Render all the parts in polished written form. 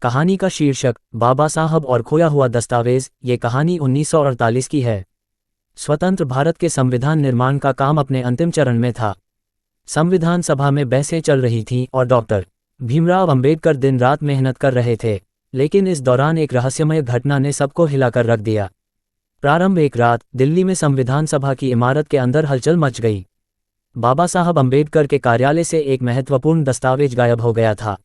कहानी का शीर्षक बाबा साहब और खोया हुआ दस्तावेज। ये कहानी 1948 की है। स्वतंत्र भारत के संविधान निर्माण का काम अपने अंतिम चरण में था। संविधान सभा में बहसें चल रही थीं और डॉक्टर भीमराव अंबेडकर दिन रात मेहनत कर रहे थे। लेकिन इस दौरान एक रहस्यमय घटना ने सबको हिलाकर रख दिया। प्रारंभ एक रात दिल्ली में संविधान सभा की इमारत के अंदर हलचल मच गई। बाबा साहब अंबेडकर के कार्यालय से एक महत्वपूर्ण दस्तावेज गायब हो गया था।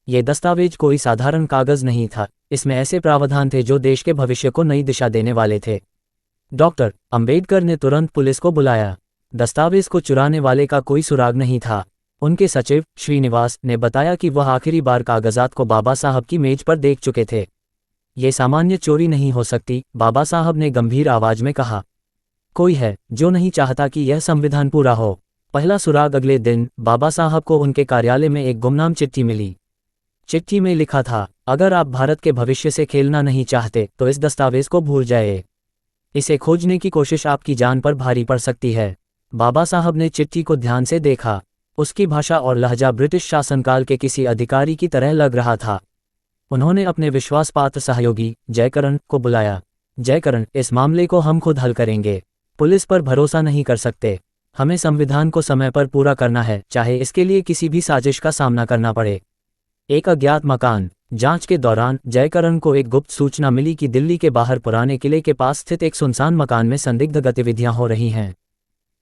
ये दस्तावेज कोई साधारण कागज नहीं था, इसमें ऐसे प्रावधान थे जो देश के भविष्य को नई दिशा देने वाले थे। डॉक्टर अंबेडकर ने तुरंत पुलिस को बुलाया। दस्तावेज को चुराने वाले का कोई सुराग नहीं था। उनके सचिव श्रीनिवास ने बताया कि वह आखिरी बार कागजात को बाबा साहब की मेज पर देख चुके थे। ये सामान्य चोरी नहीं हो सकती, बाबा साहब ने गंभीर आवाज में कहा। कोई है जो नहीं चाहता कि यह संविधान पूरा हो। पहला सुराग अगले दिन बाबा साहब को उनके कार्यालय में एक गुमनाम चिट्ठी मिली। चिट्ठी में लिखा था, अगर आप भारत के भविष्य से खेलना नहीं चाहते तो इस दस्तावेज को भूल जाइए। इसे खोजने की कोशिश आपकी जान पर भारी पड़ सकती है। बाबा साहब ने चिट्ठी को ध्यान से देखा। उसकी भाषा और लहजा ब्रिटिश शासनकाल के किसी अधिकारी की तरह लग रहा था। उन्होंने अपने विश्वासपात्र सहयोगी जयकरण को बुलाया। जयकरण, इस मामले को हम खुद हल करेंगे। पुलिस पर भरोसा नहीं कर सकते। हमें संविधान को समय पर पूरा करना है, चाहे इसके लिए किसी भी साजिश का सामना करना पड़े। एक अज्ञात मकान। जांच के दौरान जयकरण को एक गुप्त सूचना मिली कि दिल्ली के बाहर पुराने किले के पास स्थित एक सुनसान मकान में संदिग्ध गतिविधियां हो रही हैं।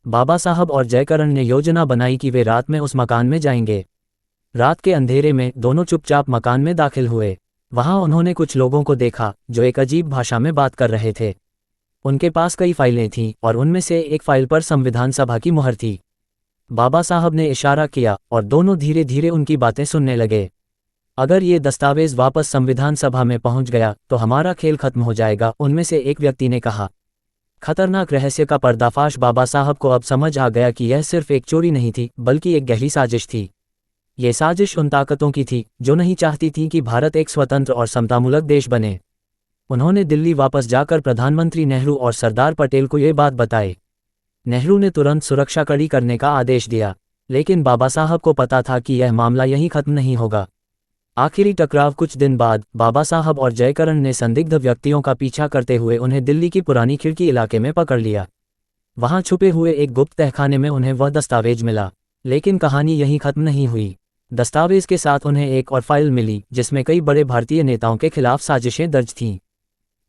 बाबा साहब और जयकरण ने योजना बनाई कि वे रात में उस मकान में जाएंगे। रात के अंधेरे में दोनों चुपचाप मकान में दाखिल हुए। वहां उन्होंने कुछ लोगों को देखा जो एक अजीब भाषा में बात कर रहे थे। उनके पास कई फाइलें थीं और उनमें से एक फाइल पर संविधान सभा की मुहर थी। बाबा साहब ने इशारा किया और दोनों धीरे धीरे उनकी बातें सुनने लगे। अगर ये दस्तावेज वापस संविधान सभा में पहुंच गया तो हमारा खेल खत्म हो जाएगा, उनमें से एक व्यक्ति ने कहा। खतरनाक रहस्य का पर्दाफाश। बाबा साहब को अब समझ आ गया कि यह सिर्फ एक चोरी नहीं थी, बल्कि एक गहरी साजिश थी। ये साजिश उन ताकतों की थी जो नहीं चाहती थी कि भारत एक स्वतंत्र और समतामूलक देश बने। उन्होंने दिल्ली वापस जाकर प्रधानमंत्री नेहरू और सरदार पटेल को ये बात बताई। नेहरू ने तुरंत सुरक्षा कड़ी करने का आदेश दिया, लेकिन बाबा साहब को पता था कि यह मामला यहीं खत्म नहीं होगा। आखिरी टकराव कुछ दिन बाद बाबा साहब और जयकरण ने संदिग्ध व्यक्तियों का पीछा करते हुए उन्हें दिल्ली की पुरानी खिड़की इलाके में पकड़ लिया। वहां छुपे हुए एक गुप्त तहखाने में उन्हें वह दस्तावेज मिला। लेकिन कहानी यहीं खत्म नहीं हुई। दस्तावेज के साथ उन्हें एक और फाइल मिली जिसमें कई बड़े भारतीय नेताओं के खिलाफ साजिशें दर्ज थीं।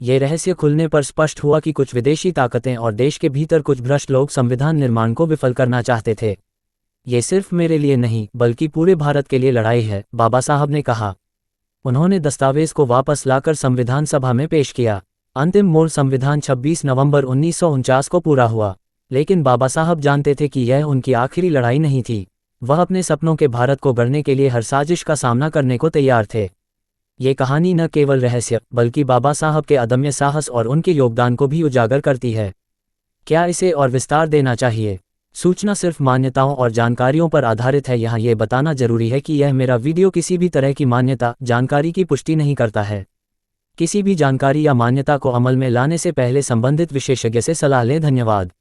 ये रहस्य खुलने पर स्पष्ट हुआ कि कुछ विदेशी ताकतें और देश के भीतर कुछ भ्रष्ट लोग संविधान निर्माण को विफल करना चाहते थे। ये सिर्फ मेरे लिए नहीं बल्कि पूरे भारत के लिए लड़ाई है, बाबा साहब ने कहा। उन्होंने दस्तावेज को वापस लाकर संविधान सभा में पेश किया। अंतिम मोड़ संविधान 26 नवंबर 1949 को पूरा हुआ। लेकिन बाबा साहब जानते थे कि यह उनकी आखिरी लड़ाई नहीं थी। वह अपने सपनों के भारत को गढ़ने के लिए हर साजिश का सामना करने को तैयार थे। ये कहानी न केवल रहस्य बल्कि बाबा साहब के अदम्य साहस और उनके योगदान को भी उजागर करती है। क्या इसे और विस्तार देना चाहिए? सूचना सिर्फ मान्यताओं और जानकारियों पर आधारित है। यहाँ ये बताना जरूरी है कि यह मेरा वीडियो किसी भी तरह की मान्यता जानकारी की पुष्टि नहीं करता है। किसी भी जानकारी या मान्यता को अमल में लाने से पहले संबंधित विशेषज्ञ से सलाह लें। धन्यवाद।